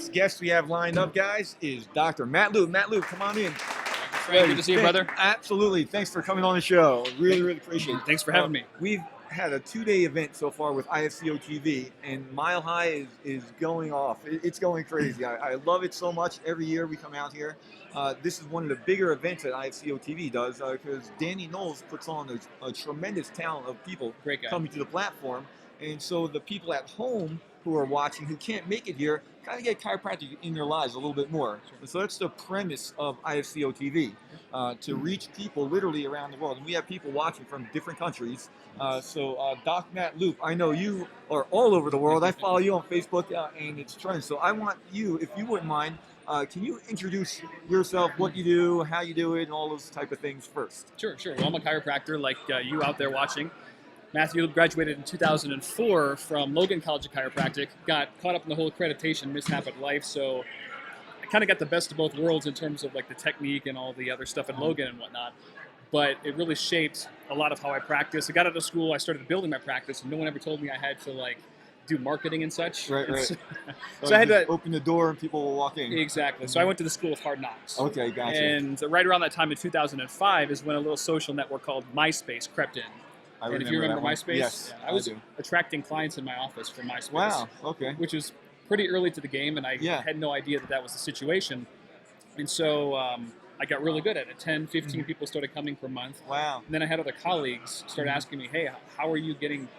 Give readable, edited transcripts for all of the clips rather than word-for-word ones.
next guest we have lined up, guys, is Dr. Matt Loop. Matt Loop, come on in. Good to see you, brother. Absolutely. Thanks for coming on the show. Really appreciate it. Thanks for having me. We've had a 2-day event so far with IFCO-TV, and Mile High is going off. It's going crazy. I love it so much. Every year we come out here. This is one of the bigger events that IFCO-TV does because Danny Knowles puts on a tremendous talent of people coming to the platform. And so the people at home who are watching, who can't make it here, kind of get chiropractic in their lives a little bit more. And so that's the premise of IFCO-TV, to reach people literally around the world. And we have people watching from different countries. So Doc Matt Loop, I know you are all over the world. I follow you on Facebook, and it's trending. So I want you, if you wouldn't mind, can you introduce yourself, what you do, how you do it, and all those type of things first? Sure. Well, I'm a chiropractor like you out there watching. Matthew graduated in 2004 from Logan College of Chiropractic, got caught up in the whole accreditation mishap at life, so I kind of got the best of both worlds in terms of like the technique and all the other stuff at Logan and whatnot, but it really shaped a lot of how I practice. I got out of school, I started building my practice, and no one ever told me I had to like do marketing and such. Right. So I had to open the door and people will walk in. Exactly. So I went to the School of Hard Knocks. Okay, gotcha. And right around that time in 2005 is when a little social network called MySpace crept in. And if you remember MySpace, yes, I was attracting clients in my office from MySpace. Wow, okay. Which was pretty early to the game, and I had no idea that was the situation. And so I got really good at it. 10, 15 people started coming per month. Wow. And then I had other colleagues start asking me, hey, how are you getting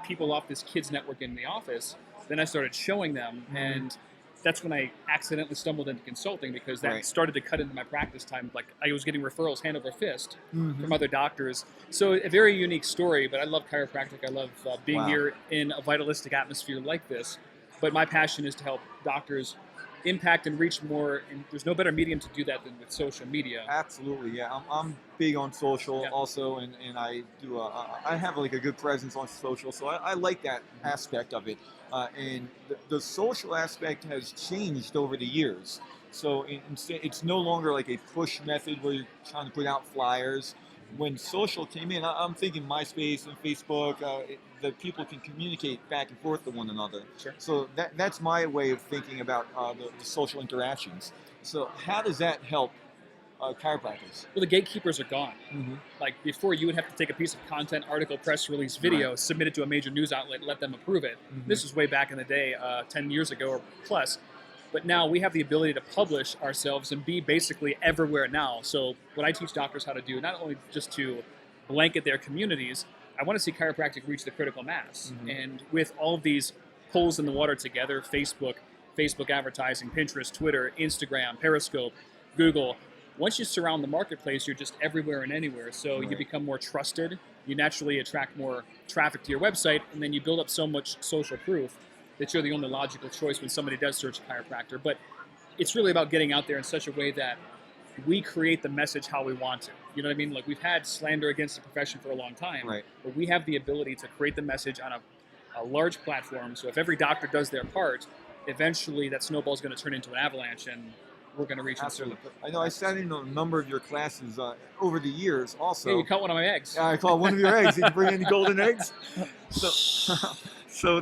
people off this kids network in the office? Then I started showing them, and that's when I accidentally stumbled into consulting because that started to cut into my practice time. Like I was getting referrals hand over fist from other doctors. So a very unique story, but I love chiropractic. I love being here in a vitalistic atmosphere like this. But my passion is to help doctors impact and reach more, and there's no better medium to do that than with social media. Absolutely, yeah. I'm big on social also, and I do I have like a good presence on social, so I like that aspect of it. And the social aspect has changed over the years. So it's no longer like a push method where you're trying to put out flyers. When social came in, I'm thinking MySpace and Facebook, that people can communicate back and forth to one another. Sure. So that's my way of thinking about the social interactions. So how does that help chiropractors? Well, the gatekeepers are gone. Like before, you would have to take a piece of content, article, press release, video, submit it to a major news outlet, let them approve it. This was way back in the day, 10 years ago or plus. But now we have the ability to publish ourselves and be basically everywhere now. So what I teach doctors how to do, not only just to blanket their communities, I want to see chiropractic reach the critical mass. And with all of these poles in the water together, Facebook advertising, Pinterest, Twitter, Instagram, Periscope, Google, once you surround the marketplace, you're just everywhere and anywhere. So you become more trusted. You naturally attract more traffic to your website, and then you build up so much social proof that you're the only logical choice when somebody does search a chiropractor. But it's really about getting out there in such a way that we create the message how we want it. You know what I mean? Like we've had slander against the profession for a long time, but we have the ability to create the message on a large platform. So if every doctor does their part, eventually that snowball is going to turn into an avalanche, and we're going to reach. Absolutely. I know I sat in on a number of your classes over the years also. Yeah, you caught one of my eggs. I caught one of your eggs. Did you bring any golden eggs? So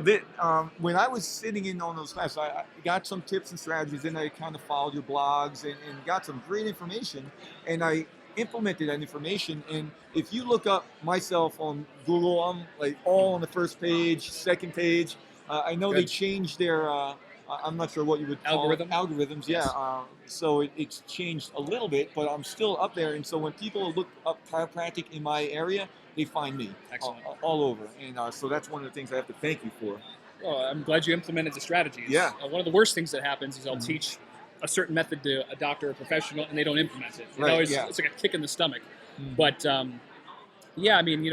when I was sitting in on those classes, I got some tips and strategies, and I kind of followed your blogs and got some great information, and I implemented that information. And if you look up myself on Google, I'm like all on the first page, second page. I know they changed their, I'm not sure what you would call it. Algorithms, yeah. So it's changed a little bit, but I'm still up there. And so when people look up chiropractic in my area, they find me all over. And so that's one of the things I have to thank you for. Well, I'm glad you implemented the strategies. Yeah. One of the worst things that happens is I'll teach a certain method to a doctor or professional, and they don't implement it. It's like a kick in the stomach. But yeah, I mean,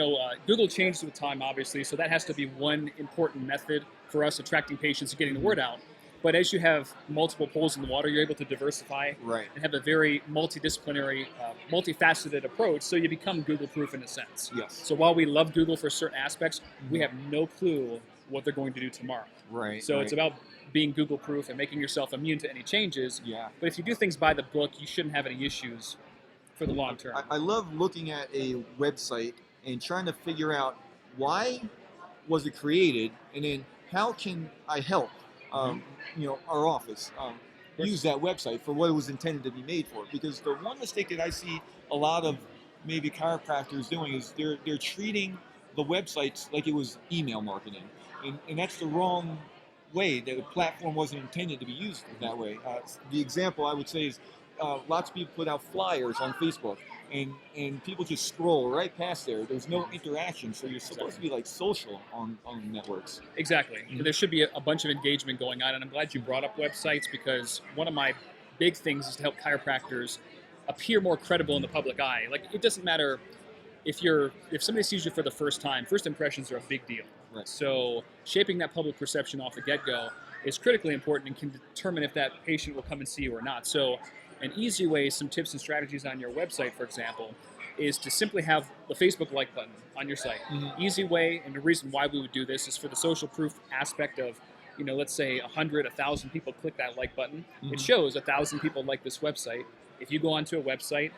Google changes with time, obviously, so that has to be one important method for us attracting patients and getting the word out. But as you have multiple poles in the water, you're able to diversify and have a very multidisciplinary, multifaceted approach, so you become Google-proof in a sense. Yes. So while we love Google for certain aspects, we have no clue what they're going to do tomorrow. So it's about being Google-proof and making yourself immune to any changes. But if you do things by the book, you shouldn't have any issues for the long term. I love looking at a website and trying to figure out why was it created, and then how can I help our office. Use that website for what it was intended to be made for. Because the one mistake that I see a lot of maybe chiropractors doing is they're treating the websites like it was email marketing, and that's the wrong way. The platform wasn't intended to be used that way. The example I would say is lots of people put out flyers on Facebook, and people just scroll right past there. There's no interaction, so you're supposed to be like social on networks. Exactly. There should be a bunch of engagement going on, and I'm glad you brought up websites, because one of my big things is to help chiropractors appear more credible in the public eye. Like, it doesn't matter if somebody sees you for the first time. First impressions are a big deal. Right. So shaping that public perception off the get-go is critically important and can determine if that patient will come and see you or not. So an easy way, some tips and strategies on your website, for example, is to simply have the Facebook like button on your site. Easy way, and the reason why we would do this is for the social proof aspect of, let's say 100, 1,000 people click that like button. It shows 1,000 people like this website. If you go onto a website,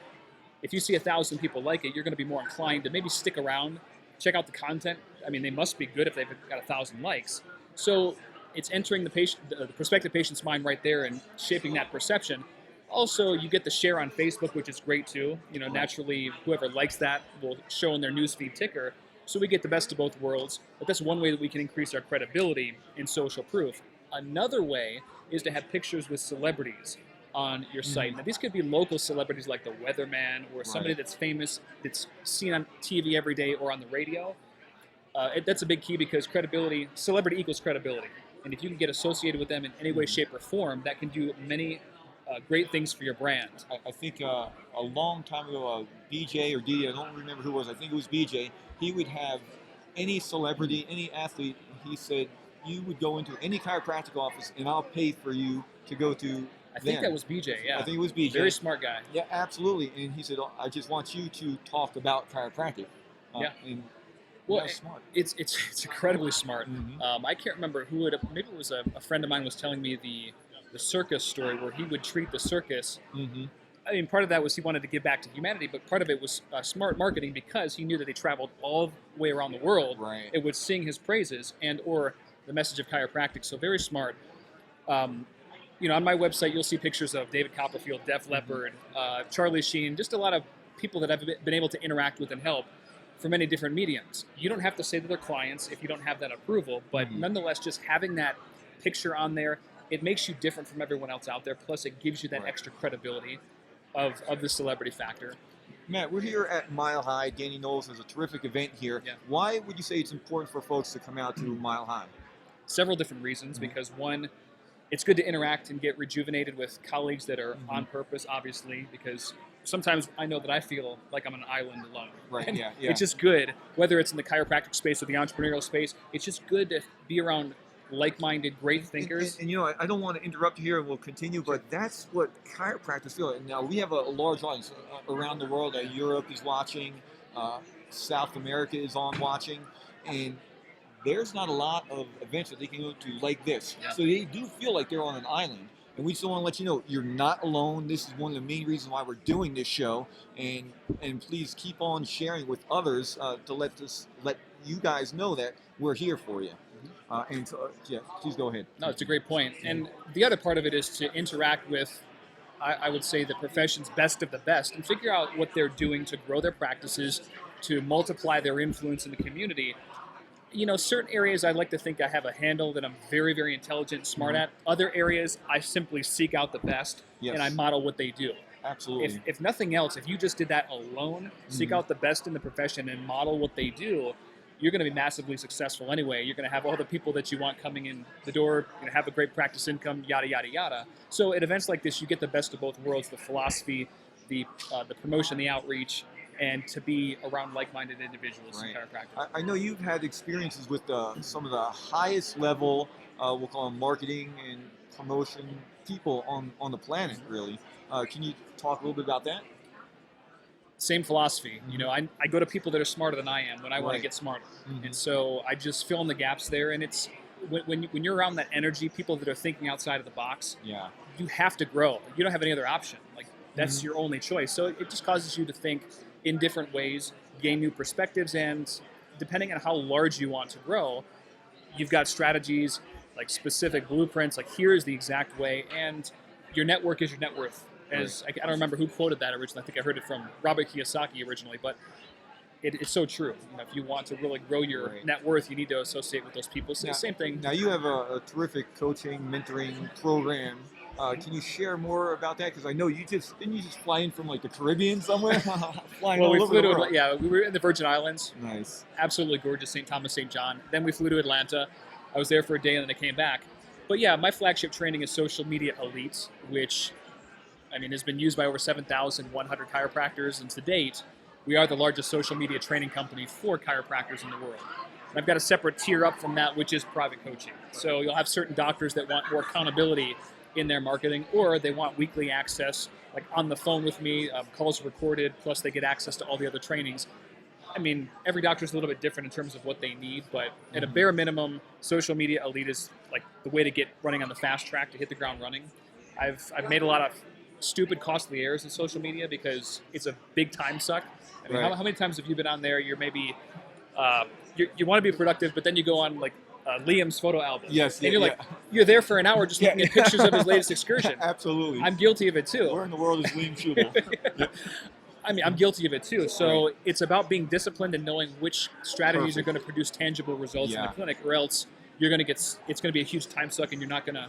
if you see 1,000 people like it, you're going to be more inclined to maybe stick around, check out the content. I mean, they must be good if they've got 1,000 likes. So it's entering the prospective patient's mind right there and shaping that perception. Also, you get the share on Facebook, which is great too. Naturally, whoever likes that will show in their newsfeed ticker. So we get the best of both worlds. But that's one way that we can increase our credibility in social proof. Another way is to have pictures with celebrities on your site. Now, these could be local celebrities like the weatherman or somebody that's famous, that's seen on TV every day or on the radio. That's a big key, because celebrity equals credibility. And if you can get associated with them in any way, shape, or form, that can do many great things for your brand. I think a long time ago, BJ or D, I don't remember who it was, I think it was BJ, he would have any celebrity, any athlete, he said, you would go into any chiropractic office and I'll pay for you to go to I think that was BJ, yeah. I think it was BJ. Very smart guy. Yeah, absolutely. And he said, I just want you to talk about chiropractic. And well, that's smart. It's incredibly smart. I can't remember who it, maybe it was a friend of mine was telling me the circus story where he would treat the circus. I mean, part of that was he wanted to give back to humanity, but part of it was smart marketing, because he knew that they traveled all the way around the world. Right. It would sing his praises and or the message of chiropractic. So very smart. On my website, you'll see pictures of David Copperfield, Def Leppard, Charlie Sheen, just a lot of people that I've been able to interact with and help for many different mediums. You don't have to say that they're clients if you don't have that approval, but nonetheless, just having that picture on there, it makes you different from everyone else out there. Plus, it gives you that extra credibility of the celebrity factor. Matt, we're here at Mile High. Danny Knowles has a terrific event here. Yeah. Why would you say it's important for folks to come out to Mile High? Several different reasons, because one, it's good to interact and get rejuvenated with colleagues that are on purpose, obviously, because sometimes I know that I feel like I'm on an island alone. Right, yeah. It's just good, whether it's in the chiropractic space or the entrepreneurial space, it's just good to be around like-minded, great thinkers. And I don't want to interrupt you here, and we'll continue, but that's what chiropractors feel. Now, we have a large audience around the world. Europe is watching, South America is on watching, and there's not a lot of events that they can go to like this. Yeah. So they do feel like they're on an island. And we just want to let you know, you're not alone. This is one of the main reasons why we're doing this show. And please keep on sharing with others to let you guys know that we're here for you. Please go ahead. No, it's a great point. And the other part of it is to interact with, I would say, the profession's best of the best, and figure out what they're doing to grow their practices, to multiply their influence in the community. Certain areas I'd like to think I have a handle, that I'm very, very intelligent and smart at. Other areas, I simply seek out the best and I model what they do. Absolutely. If nothing else, if you just did that alone, seek out the best in the profession and model what they do, you're going to be massively successful anyway. You're going to have all the people that you want coming in the door. You're going to have a great practice income, yada, yada, yada. So at events like this, you get the best of both worlds, the philosophy, the promotion, the outreach, and to be around like-minded individuals in chiropractic. I know you've had experiences with some of the highest level, we'll call them marketing and promotion people on the planet, really. Can you talk a little bit about that? Same philosophy. I go to people that are smarter than I am when I want to get smarter. And so I just fill in the gaps there. And it's when you're around that energy, people that are thinking outside of the box, you have to grow. You don't have any other option. Like, that's your only choice. So it just causes you to think in different ways, gain new perspectives, and depending on how large you want to grow, you've got strategies like specific blueprints, like here's the exact way, and your network is your net worth. As I don't remember who quoted that originally. I think I heard it from Robert Kiyosaki originally, but it's so true. If you want to really grow your net worth, you need to associate with those people. So same thing. Now you have a terrific coaching, mentoring program. Can you share more about that? Because I know you just fly in from like the Caribbean somewhere. Flying all we over flew the to world. we were in the Virgin Islands. Nice. Absolutely gorgeous, St. Thomas, St. John. Then we flew to Atlanta. I was there for a day and then I came back. But yeah, my flagship training is Social Media Elite, which has been used by over 7,100 chiropractors, and to date, we are the largest social media training company for chiropractors in the world. And I've got a separate tier up from that, which is private coaching. So you'll have certain doctors that want more accountability in their marketing, or they want weekly access, like on the phone with me, calls recorded, plus they get access to all the other trainings. Every doctor's a little bit different in terms of what they need, but at a bare minimum, Social Media Elite is like the way to get running on the fast track to hit the ground running. I've made a lot of stupid, costly errors in social media because it's a big time suck. How many times have you been on there? You're maybe you want to be productive, but then you go on like Liam's photo album. Yes, and you're you're there for an hour just looking at pictures of his latest excursion. Absolutely. I'm guilty of it too. Where in the world is Liam Schubel? I'm guilty of it too. So it's about being disciplined and knowing which strategies are going to produce tangible results in the clinic, or else you're going to it's going to be a huge time suck, and you're not going to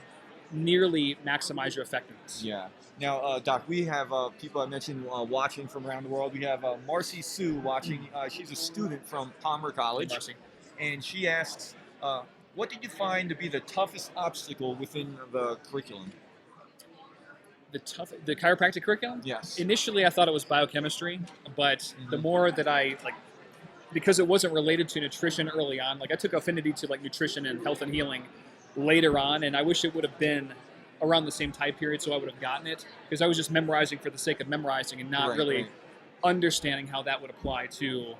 nearly maximize your effectiveness. Yeah. Now, Doc, we have people I mentioned watching from around the world. We have Marcy Sue watching. She's a student from Palmer College. Hey, Marcy. And she asks, what did you find to be the toughest obstacle within the curriculum? The chiropractic curriculum? Yes. Initially, I thought it was biochemistry, but the more that I because it wasn't related to nutrition early on, I took affinity to nutrition and health and healing later on, and I wish it would have been around the same time period so I would have gotten it, because I was just memorizing for the sake of memorizing and not really understanding how that would apply to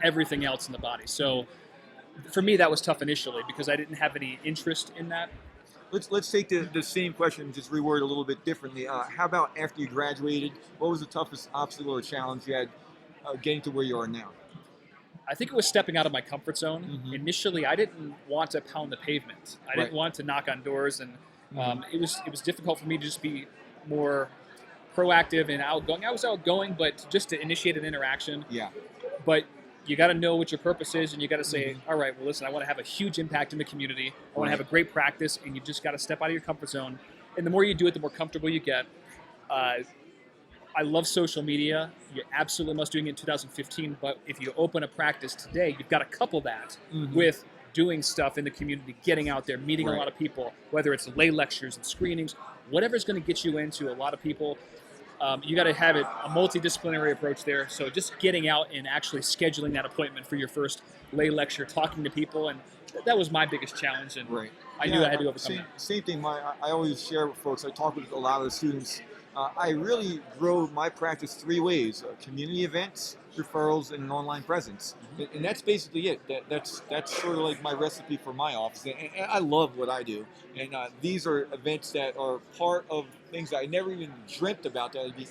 everything else in the body. So for me, that was tough initially because I didn't have any interest in that. Let's take the same question and just reword it a little bit differently. How about after you graduated? What was the toughest obstacle or challenge you had getting to where you are now? I think it was stepping out of my comfort zone. Initially, I didn't want to pound the pavement. I didn't want to knock on doors, and it was difficult for me to just be more proactive and outgoing. I was outgoing, but just to initiate an interaction. Yeah. But you got to know what your purpose is, and you got to say, all right, well, listen, I want to have a huge impact in the community. I want to have a great practice, and you just got to step out of your comfort zone. And the more you do it, the more comfortable you get. I love social media. You absolutely must do it in 2015. But if you open a practice today, you've got to couple that with doing stuff in the community, getting out there, meeting a lot of people, whether it's lay lectures and screenings, whatever's going to get you into a lot of people. You got to have a multidisciplinary approach there. So just getting out and actually scheduling that appointment for your first lay lecture, talking to people, and that was my biggest challenge. And I knew I had to overcome that. Same thing. I always share with folks. I talk with a lot of the students. I really grow my practice three ways: community events, referrals, and an online presence. And that's basically it. That's sort of like my recipe for my office. And I love what I do. And these are events that are part of things that I never even dreamt about that I'd be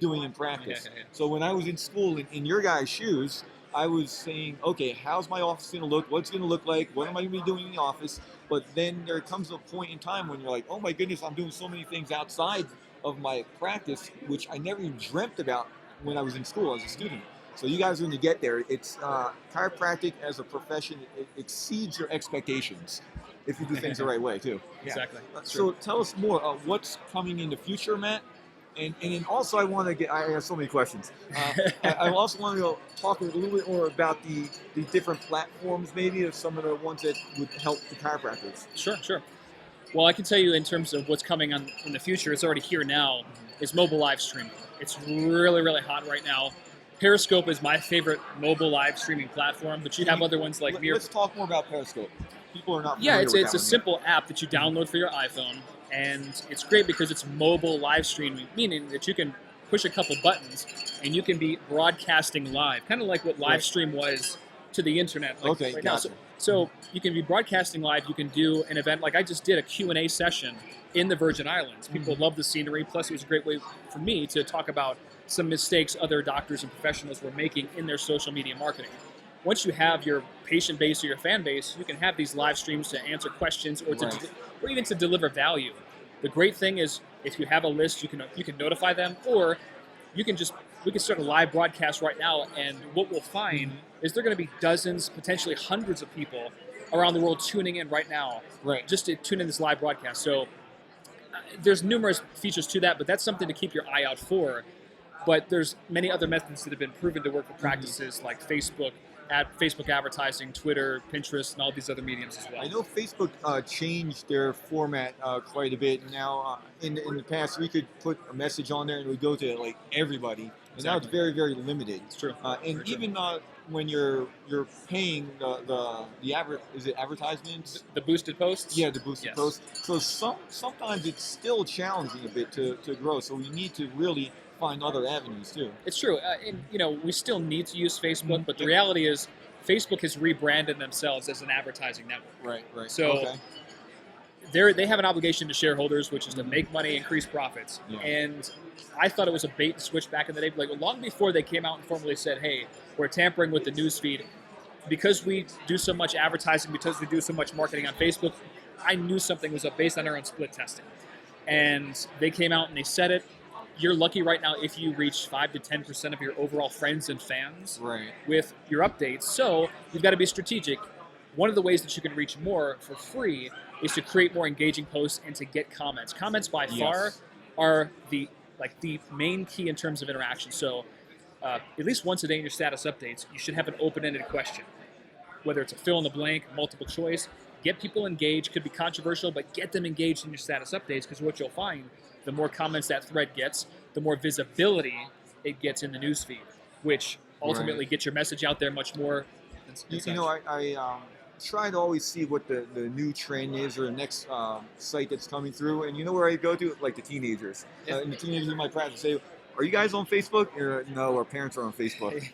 doing in practice. So when I was in school, in your guys' shoes, I was saying, okay, how's my office going to look? What's going to look like? What am I going to be doing in the office? But then there comes a point in time when you're like, oh my goodness, I'm doing so many things outside of my practice, which I never even dreamt about when I was in school as a student. So you guys are going to get there. It's chiropractic as a profession, it exceeds your expectations if you do things the right way too. Exactly. So tell us more. What's coming in the future, Matt? And then also I have so many questions. I also want to talk a little bit more about the different platforms, maybe, of some of the ones that would help the chiropractors. Sure. Well, I can tell you in terms of what's coming on in the future, it's already here now, is mobile live streaming. It's really, really hot right now. Periscope is my favorite mobile live streaming platform, but you have other ones like Mir. Let's talk more about Periscope. People are not familiar with it's a simple app that you download for your iPhone, and it's great because it's mobile live streaming, meaning that you can push a couple buttons and you can be broadcasting live, kind of like what live stream was to the internet. Gotcha. Now. So you can be broadcasting live. You can do an event like I just did a Q&A session in the Virgin Islands. People love the scenery. Plus, it was a great way for me to talk about some mistakes other doctors and professionals were making in their social media marketing. once you have your patient base or your fan base, you can have these live streams to answer questions or to or even to deliver value. The great thing is if you have a list, you can notify them, or we can start a live broadcast right now, and what we'll find is there are going to be dozens, potentially hundreds of people around the world tuning in right now, just to tune in this live broadcast. So there's numerous features to that, but that's something to keep your eye out for. But there's many other methods that have been proven to work for practices like Facebook advertising, Twitter, Pinterest, and all these other mediums as well. I know Facebook changed their format quite a bit. Now, in the past, we could put a message on there and it would go to like everybody. And now it's very, very limited. It's true. And even when you're paying is it advertisements? The boosted posts? Yeah, the boosted posts. So sometimes it's still challenging a bit to grow. So we need to really find other avenues too. It's true. And we still need to use Facebook, but the reality is Facebook has rebranded themselves as an advertising network. Right. So they have an obligation to shareholders, which is to make money, increase profits. Yeah. And I thought it was a bait and switch back in the day. Like long before they came out and formally said, hey, we're tampering with the newsfeed, because we do so much advertising, because we do so much marketing on Facebook, I knew something was up based on our own split testing. And they came out and they said it. You're lucky right now if you reach 5 to 10% of your overall friends and fans with your updates. So you've got to be strategic. One of the ways that you can reach more for free is to create more engaging posts and to get comments. Comments by far are the main key in terms of interaction. So at least once a day in your status updates, you should have an open-ended question. Whether it's a fill in the blank, multiple choice, get people engaged. Could be controversial, but get them engaged in your status updates, because what you'll find, the more comments that thread gets, the more visibility it gets in the newsfeed, which ultimately gets your message out there much more. I try to always see what the new trend is or the next site that's coming through. And you know where I go to? Like the teenagers. And the teenagers in my practice say, are you guys on Facebook? No, our parents are on Facebook.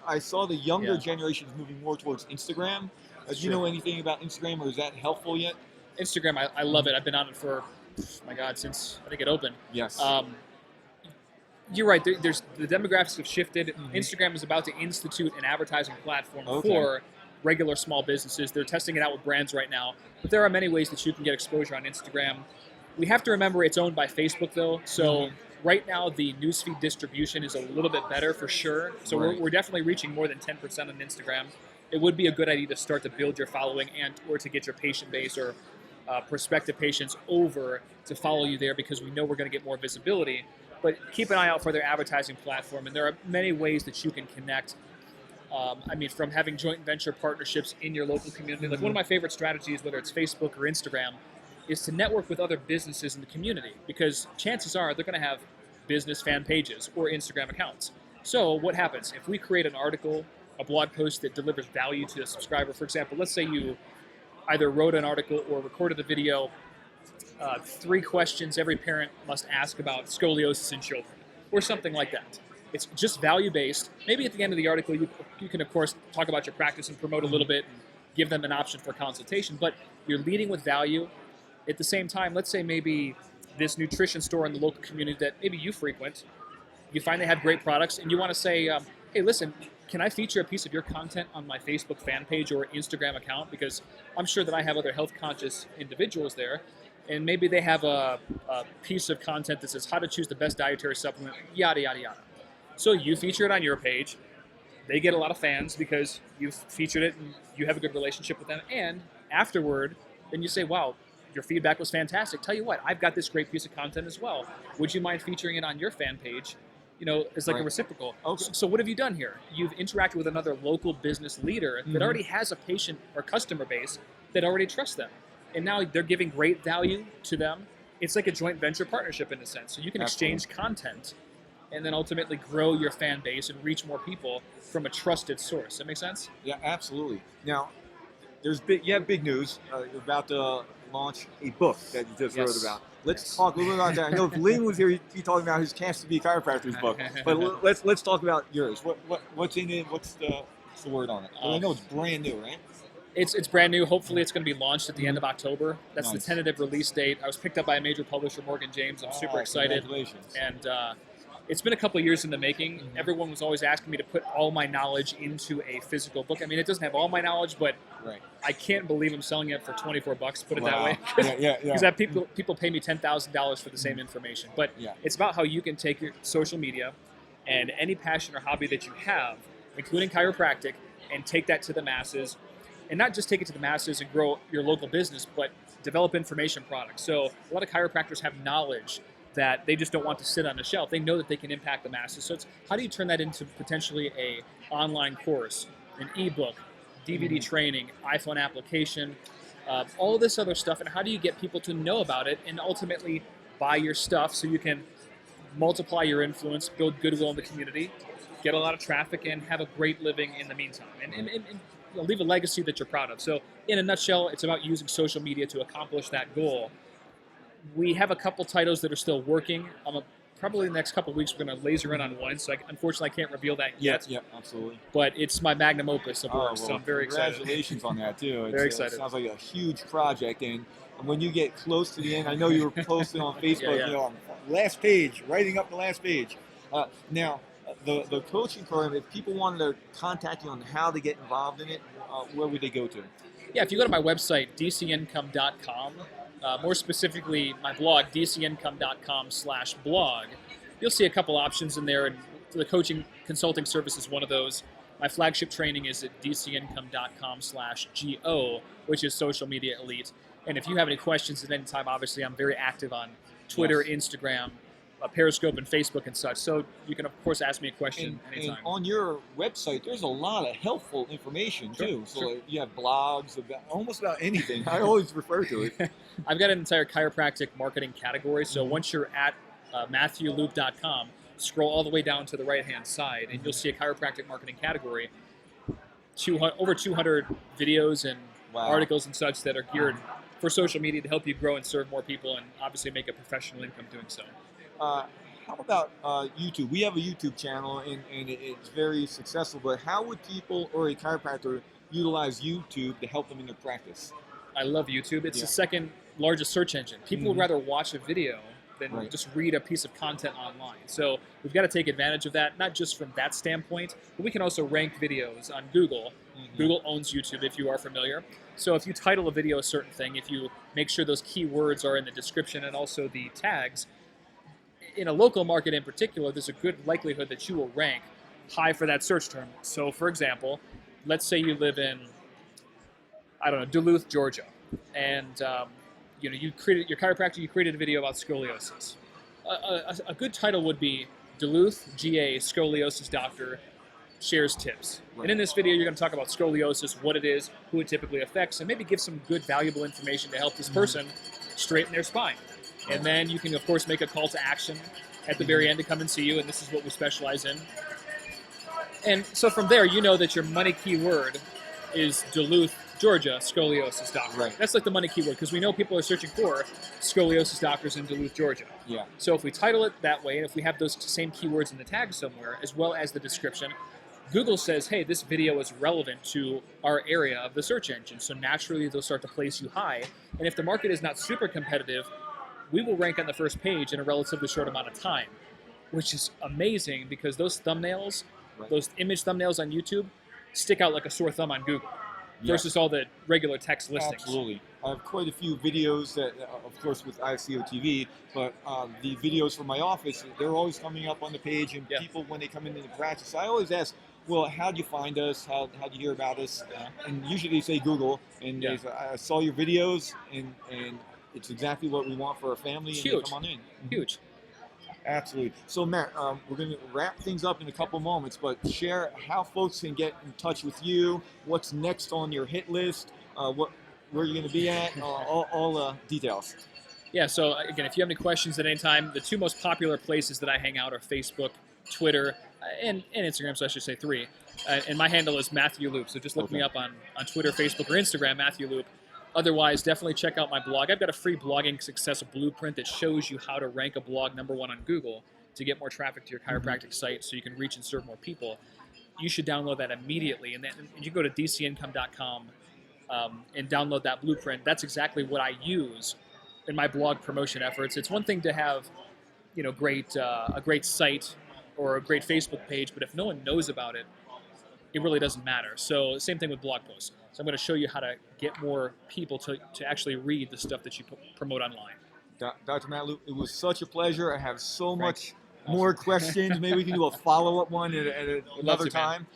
I saw the younger generations moving more towards Instagram. Do you know anything about Instagram, or is that helpful yet? Instagram, I love it. I've been on it for, since I think it opened. Yes. You're right. There's the demographics have shifted. Instagram is about to institute an advertising platform for regular small businesses. They're testing it out with brands right now. But there are many ways that you can get exposure on Instagram. We have to remember it's owned by Facebook, though. So right now, the newsfeed distribution is a little bit better for sure. So we're definitely reaching more than 10% on Instagram. It would be a good idea to start to build your following or to get your patient base or prospective patients over to follow you there, because we know we're going to get more visibility. But keep an eye out for their advertising platform, and there are many ways that you can connect. From having joint venture partnerships in your local community. Like one of my favorite strategies, whether it's Facebook or Instagram, is to network with other businesses in the community, because chances are they're going to have business fan pages or Instagram accounts. So what happens if we create an article, a blog post that delivers value to a subscriber? For example, let's say you either wrote an article or recorded a video, 3 questions every parent must ask about scoliosis in children, or something like that. It's just value-based. Maybe at the end of the article, you can, of course, talk about your practice and promote a little bit and give them an option for consultation, but you're leading with value. At the same time, let's say maybe this nutrition store in the local community that maybe you frequent, you find they have great products, and you want to say, hey, listen, can I feature a piece of your content on my Facebook fan page or Instagram account? Because I'm sure that I have other health-conscious individuals there, and maybe they have a piece of content that says how to choose the best dietary supplement, yada, yada, yada. So you feature it on your page. They get a lot of fans because you've featured it and you have a good relationship with them. And afterward, then you say, wow, your feedback was fantastic. Tell you what, I've got this great piece of content as well. Would you mind featuring it on your fan page? As like a reciprocal. Okay. So what have you done here? You've interacted with another local business leader that already has a patient or customer base that already trusts them. And now they're giving great value to them. It's like a joint venture partnership in a sense. So you can exchange content and then ultimately grow your fan base and reach more people from a trusted source. That make sense? Yeah, absolutely. Now, there's big news. You're about to launch a book that you just wrote about. Let's talk a little bit about that. I know if Lynn was here, he'd talk about his Chance to Be a Chiropractor's book. But let's talk about yours. What's in it? What's the word on it? I know it's brand new, right? It's brand new. Hopefully it's going to be launched at the end of October. That's the tentative release date. I was picked up by a major publisher, Morgan James. I'm super excited. Congratulations. And it's been a couple of years in the making. Everyone was always asking me to put all my knowledge into a physical book. I mean, it doesn't have all my knowledge, but I can't believe I'm selling it for $24. Put it that way. Because people pay me $10,000 for the same information. But it's about how you can take your social media and any passion or hobby that you have, including chiropractic, and take that to the masses. And not just take it to the masses and grow your local business, but develop information products. So a lot of chiropractors have knowledge that they just don't want to sit on a shelf. They know that they can impact the masses. So it's how do you turn that into potentially a online course, an ebook, DVD training, iPhone application, all this other stuff, and how do you get people to know about it and ultimately buy your stuff so you can multiply your influence, build goodwill in the community, get a lot of traffic, and have a great living in the meantime, and leave a legacy that you're proud of. So in a nutshell, it's about using social media to accomplish that goal. We have a couple titles that are still working. Probably in the next couple of weeks, we're going to laser in on one. So unfortunately, I can't reveal that yet. Yeah, absolutely. But it's my magnum opus of work, so I'm very excited. Congratulations on that, too. Very excited. It sounds like a huge project. And when you get close to the end, I know you were posting on Facebook, you know, last page, writing up the last page. Now, the coaching program, if people wanted to contact you on how to get involved in it, where would they go to? Yeah, if you go to my website, dcincome.com, more specifically my blog, dcincome.com/blog, you'll see a couple options in there, and the coaching consulting service is one of those. My flagship training is at dcincome.com/go, which is Social Media Elite. And if you have any questions at any time, obviously I'm very active on Twitter, Instagram, Periscope, and Facebook and such. So you can, of course, ask me a question anytime. And on your website, there's a lot of helpful information, too. So like, you have blogs about almost about anything. I always refer to it. I've got an entire chiropractic marketing category. So once you're at MatthewLoop.com, scroll all the way down to the right-hand side, and you'll see a chiropractic marketing category. Over 200 videos and articles and such that are geared for social media to help you grow and serve more people and obviously make a professional income doing so. How about YouTube? We have a YouTube channel, and it's very successful, but how would people or a chiropractor utilize YouTube to help them in their practice? I love YouTube. It's the second largest search engine. People would rather watch a video than just read a piece of content online. So we've got to take advantage of that, not just from that standpoint, but we can also rank videos on Google. Google owns YouTube, if you are familiar. So if you title a video a certain thing, if you make sure those keywords are in the description and also the tags, in a local market in particular, there's a good likelihood that you will rank high for that search term. So for example, let's say you live in, I don't know, Duluth, Georgia, and you know, you created your chiropractor, you created a video about scoliosis. A good title would be Duluth GA Scoliosis Doctor Shares Tips. And in this video, you're going to talk about scoliosis, what it is, who it typically affects, and maybe give some good, valuable information to help this person straighten their spine. And then you can, of course, make a call to action at the very end to come and see you, and this is what we specialize in. And so from there, you know that your money keyword is Duluth, Georgia, scoliosis doctor. That's like the money keyword, because we know people are searching for scoliosis doctors in Duluth, Georgia. So if we title it that way, and if we have those same keywords in the tag somewhere, as well as the description, Google says, hey, this video is relevant to our area of the search engine. So naturally, they'll start to place you high. And if the market is not super competitive, we will rank on the first page in a relatively short amount of time, which is amazing because those thumbnails, those image thumbnails on YouTube stick out like a sore thumb on Google versus all the regular text listings. Absolutely. I have quite a few videos that, of course, with IFCO-TV, but the videos from my office, they're always coming up on the page, and people, when they come into the practice, I always ask, well, how do you find us? How do you hear about us? And usually they say Google, and they say, I saw your videos, and it's exactly what we want for our family. It's and huge. They come on in. Huge. Absolutely. So Matt, we're going to wrap things up in a couple moments, but share how folks can get in touch with you, what's next on your hit list, where you're going to be at, all details. Yeah, so again, if you have any questions at any time, the two most popular places that I hang out are Facebook, Twitter, and Instagram, so I should say 3. And my handle is Matthew Loop, so just look me up on Twitter, Facebook, or Instagram, Matthew Loop. Otherwise, definitely check out my blog. I've got a free blogging success blueprint that shows you how to rank a blog #1 on Google to get more traffic to your chiropractic site so you can reach and serve more people. You should download that immediately. And then you go to dcincome.com and download that blueprint. That's exactly what I use in my blog promotion efforts. It's one thing to have great a great site or a great Facebook page, but if no one knows about it, it really doesn't matter. So same thing with blog posts. So I'm going to show you how to get more people to actually read the stuff that you promote online. Dr. Matt Loop, it was such a pleasure. I have so Frank, much more questions. Maybe we can do a follow-up one at another time.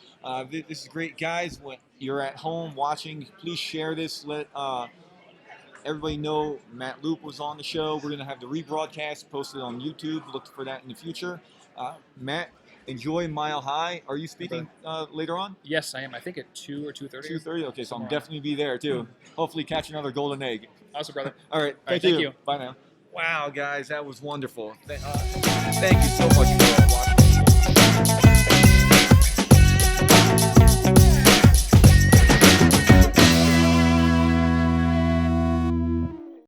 This is great, guys. When you're at home watching, please share this. Let everybody know Matt Loop was on the show. We're going to have the rebroadcast posted on YouTube. Look for that in the future. Matt, enjoy Mile High. Are you speaking later on? Yes, I am. I think at 2 or 2:30. 2:30? Okay, so I'm definitely be there too. Hopefully catch another golden egg. Awesome, brother. All right, Thank you. Bye now. Wow, guys, that was wonderful. Thank you so much for watching.